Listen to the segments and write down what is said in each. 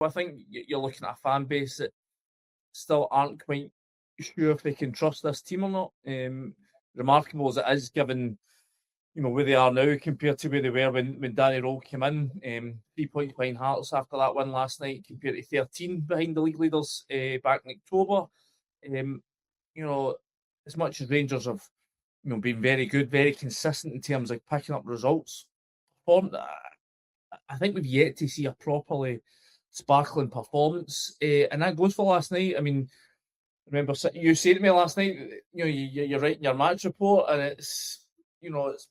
I think you're looking at a fan base that still aren't quite sure if they can trust this team or not. Remarkable as it is, given where they are now compared to where they were when Danny Rohl came in. 3 points behind Hearts after that win last night, compared to 13 behind the league leaders back in October. As much as Rangers have been very good, very consistent in terms of picking up results, I think we've yet to see a properly sparkling performance, and that goes for last night. I mean, remember you said to me last night, you're writing your match report, and it's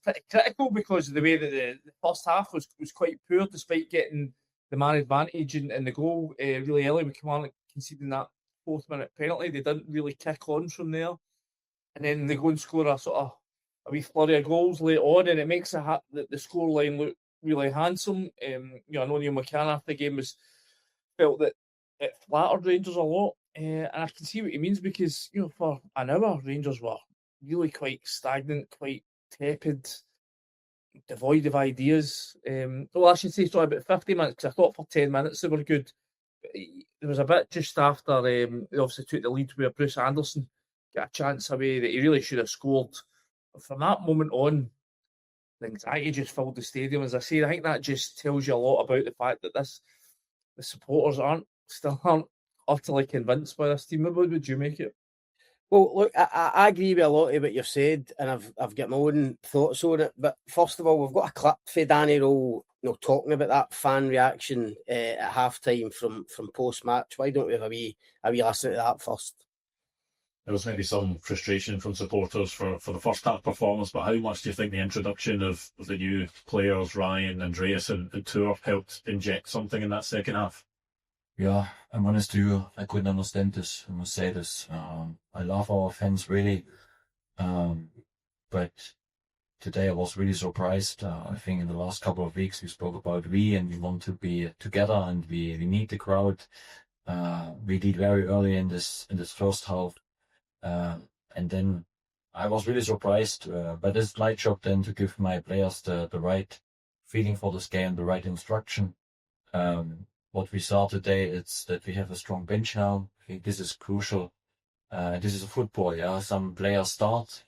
pretty critical because of the way that the first half was quite poor, despite getting the man advantage and the goal really early with Kilmarnock conceding that 4th-minute penalty. They didn't really kick on from there, and then they go and score a wee flurry of goals late on, and it makes the scoreline look really handsome. I know Neil McCann after the game felt that it flattered Rangers a lot, and I can see what he means, because for an hour Rangers were really quite stagnant, quite tepid, devoid of ideas. Well, I should say sorry, about 50 minutes, because I thought for 10 minutes they were good. There was a bit just after they obviously took the lead where Bruce Anderson got a chance away that he really should have scored. But from that moment on, the anxiety just filled the stadium. As I say, I think that just tells you a lot about the fact that the supporters still aren't utterly convinced by this team. What would you make it? Well, look, I agree with a lot of what you've said, and I've got my own thoughts on it. But first of all, we've got a clip for Danny Rohl, talking about that fan reaction at half-time from post-match. Why don't we have a wee listen to that first? There was maybe some frustration from supporters for the first half performance, but how much do you think the introduction of the new players, Ryan, Andreas and Tour, helped inject something in that second half? Yeah, I'm honest to you, I couldn't understand this. I must say this. I love our fans, really. But today I was really surprised. I think in the last couple of weeks we spoke about and we want to be together, and we need the crowd. We did very early in this first half. And then I was really surprised by this light shot then to give my players the right feeling for this game, the right instruction. What we saw today is that we have a strong bench now. I think this is crucial. This is a football, yeah. Some players start,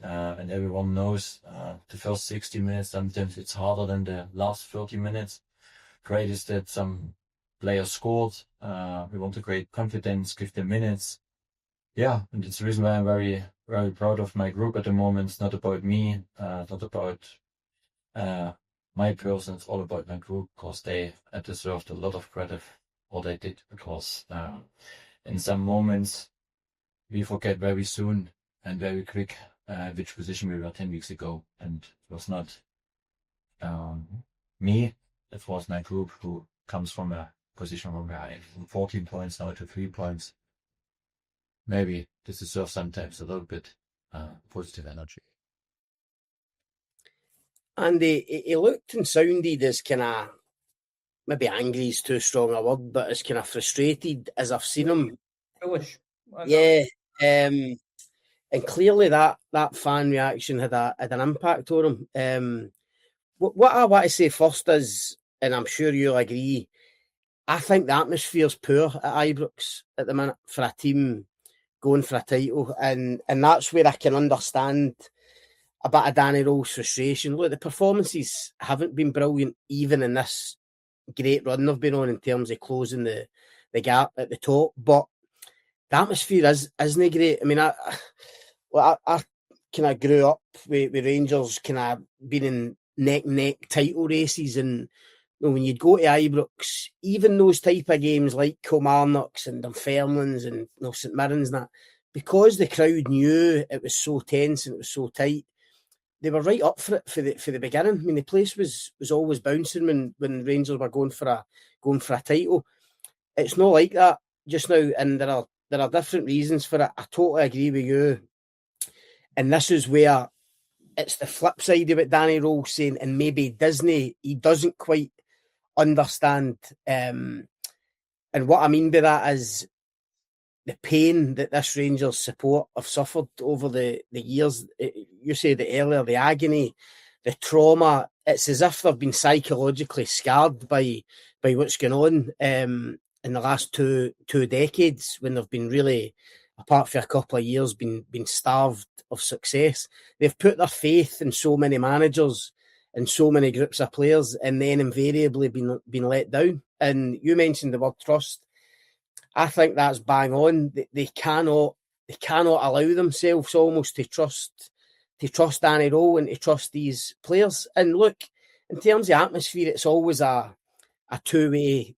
and everyone knows the first 60 minutes, sometimes it's harder than the last 30 minutes. Great is that some players scored. We want to create confidence, give them minutes. Yeah, and it's the reason why I'm very, very proud of my group at the moment. It's not about me, not about my person, it's all about my group, because they deserved a lot of credit for what they did, because in some moments we forget very soon and very quick which position we were 10 weeks ago, and it was not me, it was my group who comes from a position where we are from 14 points now to 3 points. Maybe this deserves sometimes a little bit positive energy. And he looked and sounded as kind of, maybe angry is too strong a word, but as kind of frustrated as I've seen him. Foolish. Yeah. And clearly that fan reaction had an impact on him. What I want to say first is, and I'm sure you'll agree, I think the atmosphere's poor at Ibrox at the minute for a team going for a title, and that's where I can understand a bit of Danny Rohl's frustration. Look, the performances haven't been brilliant, even in this great run they've been on in terms of closing the gap at the top, but the atmosphere isn't great. I mean, I kind of grew up with Rangers kind of being in neck title races, and when you'd go to Ibrox, even those type of games like Kilmarnocks and Dunfermline's and St Mirren's and that, because the crowd knew it was so tense and it was so tight, they were right up for it for the beginning. I mean, the place was always bouncing when Rangers were going for a title. It's not like that just now, and there are different reasons for it. I totally agree with you, and this is where it's the flip side of what Danny Rohl saying, and maybe Disney, he doesn't quite understand. And what I mean by that is the pain that this Rangers support have suffered over the years. You said it earlier, the agony, the trauma. It's as if they've been psychologically scarred by what's going on. in the last two decades, when they've been really, apart from a couple of years, been starved of success. They've put their faith in so many managers and so many groups of players, and then invariably been let down. And you mentioned the word trust. I think that's bang on. They cannot allow themselves almost to trust Danny Rohl and to trust these players. And look, in terms of atmosphere, it's always a two-way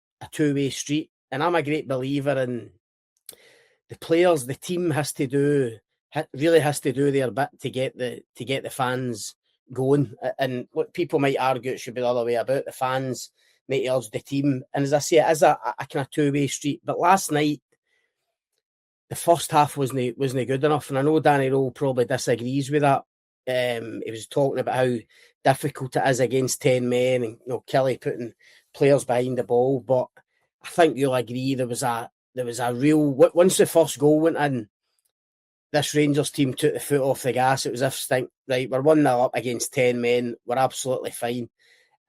street. And I'm a great believer in the players. The team really has to do their bit to get the fans going. And look, people might argue it should be the other way about. The fans might urge the team. And as I say, it is a kind of two-way street. But last night, the first half wasn't good enough. And I know Danny Rohl probably disagrees with that. He was talking about how difficult it is against 10 men and Killie putting players behind the ball. But I think you'll agree there was a real, once the first goal went in, this Rangers team took the foot off the gas. It was as if, right, we're 1-0 up against 10 men, we're absolutely fine.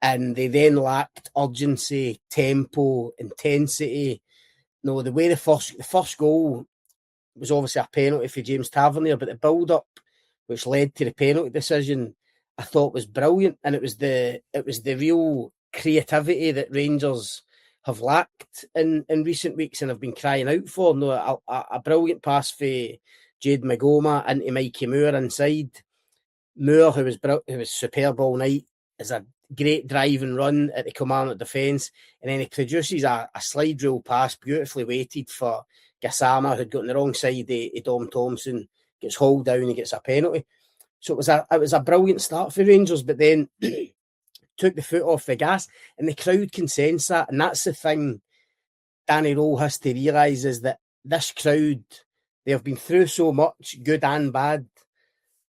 And they then lacked urgency, tempo, intensity. No, the way the first goal was obviously a penalty for James Tavernier, but the build-up, which led to the penalty decision, I thought was brilliant. And it was the real creativity that Rangers have lacked in recent weeks and have been crying out for. No, a brilliant pass for Jade Magoma into Mikey Moore inside. Moore, who was superb all night, is a great drive and run at the Kilmarnock defence, and then he produces a slide rule pass, beautifully weighted for Gassama, who'd got on the wrong side of Dom Thompson, gets hauled down and gets a penalty. So it was a brilliant start for Rangers, but then took the foot off the gas, and the crowd can sense that. And that's the thing Danny Rohl has to realise, is that this crowd, they have been through so much, good and bad,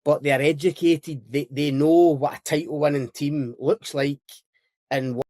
but they are educated. They know what a title-winning team looks like and